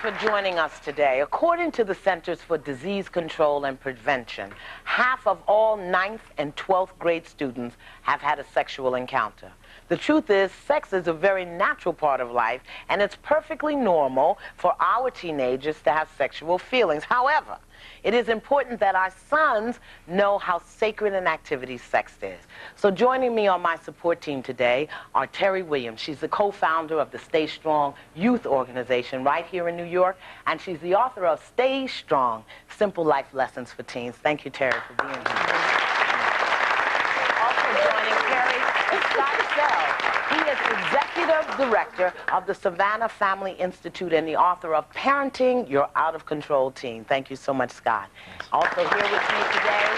for joining us today. According to the Centers for Disease Control and Prevention, half of all 9th and 12th grade students have had a sexual encounter. The truth is, sex is a very natural part of life, and it's perfectly normal for our teenagers to have sexual feelings. However, it is important that our sons know how sacred an activity sex is. So joining me on my support team today are Terry Williams. She's the co-founder of the Stay Strong Youth Organization right here in New York, and she's the author of Stay Strong, Simple Life Lessons for Teens. Thank you, Terry, for being here. Also joining Terry is Scott Sell. He is Executive Director of the Savannah Family Institute and the author of Parenting Your Out of Control Teen. Thank you so much, Scott. Also here with me today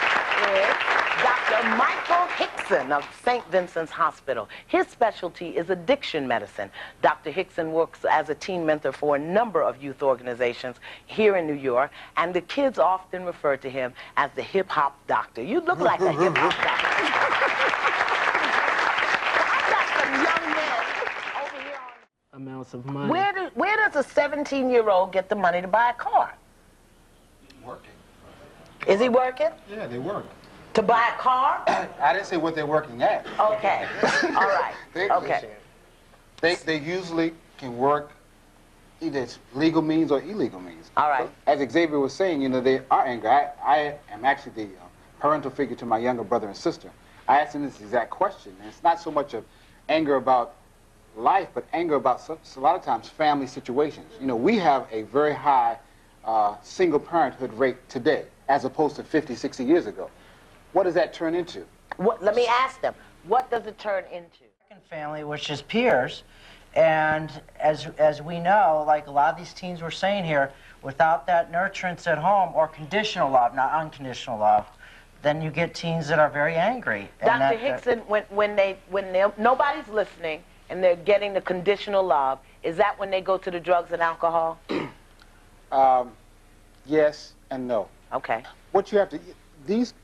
is Dr. Michael Hickson of St. Vincent's Hospital. His specialty is addiction medicine. Dr. Hickson works as a teen mentor for a number of youth organizations here in New York, and the kids often refer to him as the hip-hop doctor. You look like a hip-hop doctor. Amounts of money. Where does a 17-year-old get the money to buy a car? Working. Is he working? Yeah, they work. To buy a car? I didn't say what they're working at. Okay. All right. Okay. They usually can work either it's legal means or illegal means. All right. As Xavier was saying, you know, they are angry. I am actually the parental figure to my younger brother and sister. I asked them this exact question, and it's not so much of anger about life, but anger about a lot of times family situations. You know, we have a very high single parenthood rate today, as opposed to 50, 60 years ago. What does that turn into? Let me ask them, what does it turn into? Family, which is peers, and as we know, like a lot of these teens were saying here, without that nurturance at home, or conditional love, not unconditional love, then you get teens that are very angry. Dr. Hickson, when nobody's listening, and they're getting the conditional love, is that when they go to the drugs and alcohol? Yes and no. Okay. What you have to, these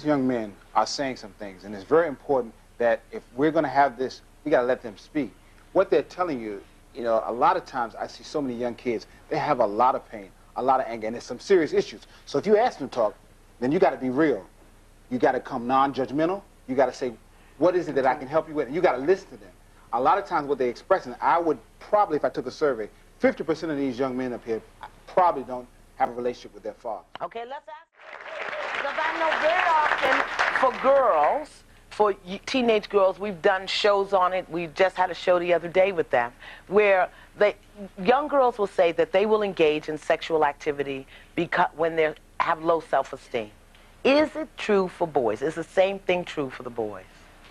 young men are saying some things, and it's very important that if we're going to have this, we got to let them speak. What they're telling you, you know, a lot of times I see so many young kids, they have a lot of pain, a lot of anger, and there's some serious issues. So if you ask them to talk, then you got to be real. You got to come non-judgmental. You got to say, what is it that I can help you with? And you got to listen to them. A lot of times what they express, and I would probably, if I took a survey, 50% of these young men up here probably don't have a relationship with their father. Okay, let's ask. Because I know very often for girls, for teenage girls, we've done shows on it. We just had a show the other day with them, where young girls will say that they will engage in sexual activity when they have low self-esteem. Is it true for boys? Is the same thing true for the boys?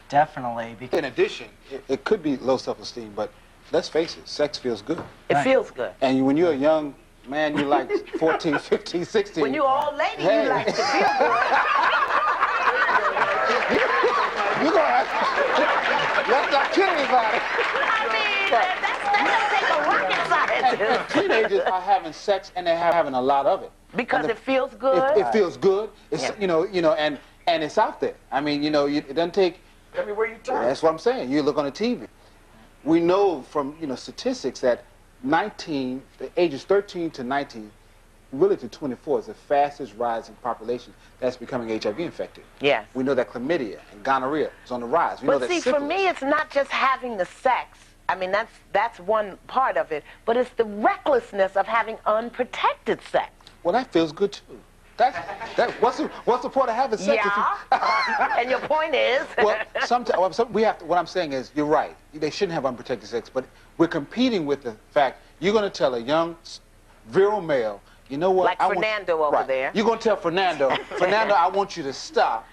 Definitely. In addition, it could be low self-esteem, but let's face it, sex feels good. It feels good. And when you're a young man, you like 14, 15, 16. When you're an old lady, you like to feel good. You're going to have to, let's not kid anybody. That doesn't take a rocket scientist. Teenagers are having sex, and they're having a lot of it. Because it feels good? It feels good. It's, you know, and it's out there. I mean, you know, it doesn't take... Everywhere you turn. That's what I'm saying. You look on the TV. We know from, you know, statistics that the ages 13 to 19, really to 24, is the fastest rising population that's becoming HIV infected. Yes. We know that chlamydia and gonorrhea is on the rise. We but know that see, syphilis. for me, it's not just having the sex. I mean, that's one part of it. But it's the recklessness of having unprotected sex. Well, that feels good, too. What's the point of having sex? Yeah. And your point is? Well, sometimes what I'm saying is, you're right. They shouldn't have unprotected sex, but we're competing with the fact you're going to tell a young, virile male, you know what? Like Fernando over there. You're going to tell Fernando, Fernando, I want you to stop.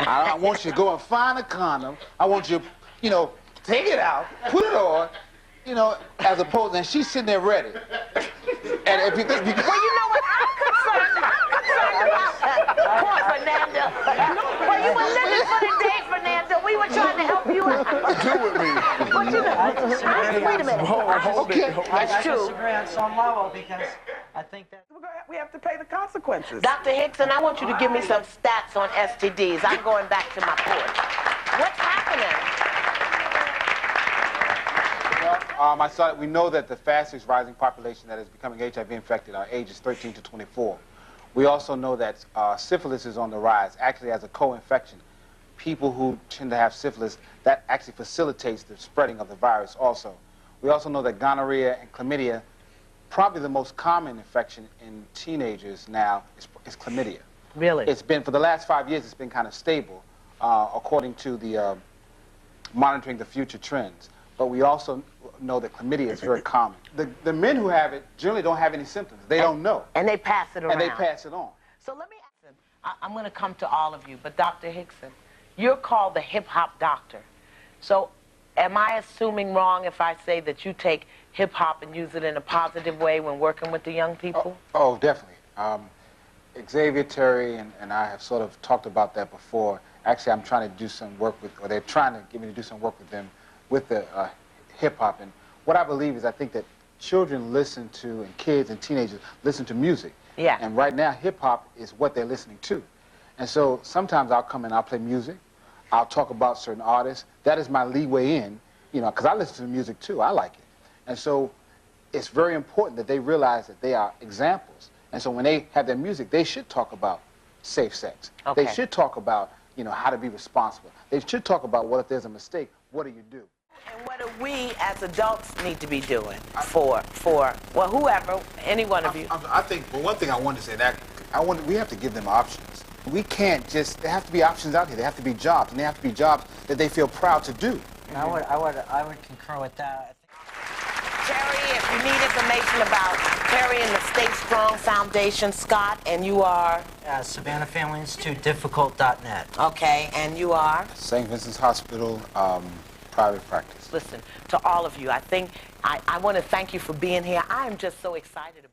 I want you to go and find a condom. I want you, you know, take it out, put it on, you know, as opposed, and she's sitting there ready. And if you think, well, you know what? I'm concerned about that. Poor Fernando. Well, you were living for the day, Fernando. We were trying to help you out. Do with me. But you know, wait a minute. I true. disagree on some level because I think that we have to pay the consequences. Dr. Hickson, I want you to give me some stats on STDs. I'm going back to my porch. What's happening? Well, We know that the fastest rising population that is becoming HIV infected are ages 13 to 24. We also know that syphilis is on the rise, actually as a co-infection. People who tend to have syphilis, that actually facilitates the spreading of the virus also. We also know that gonorrhea and chlamydia, probably the most common infection in teenagers now is chlamydia. Really? It's been, for the last 5 years, it's been kind of stable, according to the monitoring the future trends. But we also know that chlamydia is very common. The men who have it generally don't have any symptoms. They don't know. And they pass it around. And they pass it on. So let me ask him. I'm going to come to all of you, but Dr. Hickson, you're called the hip-hop doctor. So am I assuming wrong if I say that you take hip-hop and use it in a positive way when working with the young people? Oh, definitely. Xavier, Terry, and I have sort of talked about that before. Actually, I'm trying to do some work with, or they're trying to get me to do some work with them with the hip-hop. And what I believe is I think that children listen to, and kids and teenagers listen to music. Yeah. And right now, hip-hop is what they're listening to. And so sometimes I'll come and I'll play music. I'll talk about certain artists. That is my leeway in, you know, because I listen to music too. I like it. And so it's very important that they realize that they are examples. And so when they have their music, they should talk about safe sex. Okay. They should talk about, you know, how to be responsible. They should talk about, what if there's a mistake, what do you do? And what do we as adults need to be doing for well, whoever, any one of you? I think, well, one thing I wanted to say, that we have to give them options. We can't just, there have to be options out here. There have to be jobs, and they have to be jobs that they feel proud to do. I would concur with that. Terry, if you need information about Terry and the Stay Strong Foundation, Scott, and you are? Savannah Family Institute, difficult.net. Okay, and you are? St. Vincent's Hospital, private practice. Listen, to all of you, I think I want to thank you for being here. I am just so excited about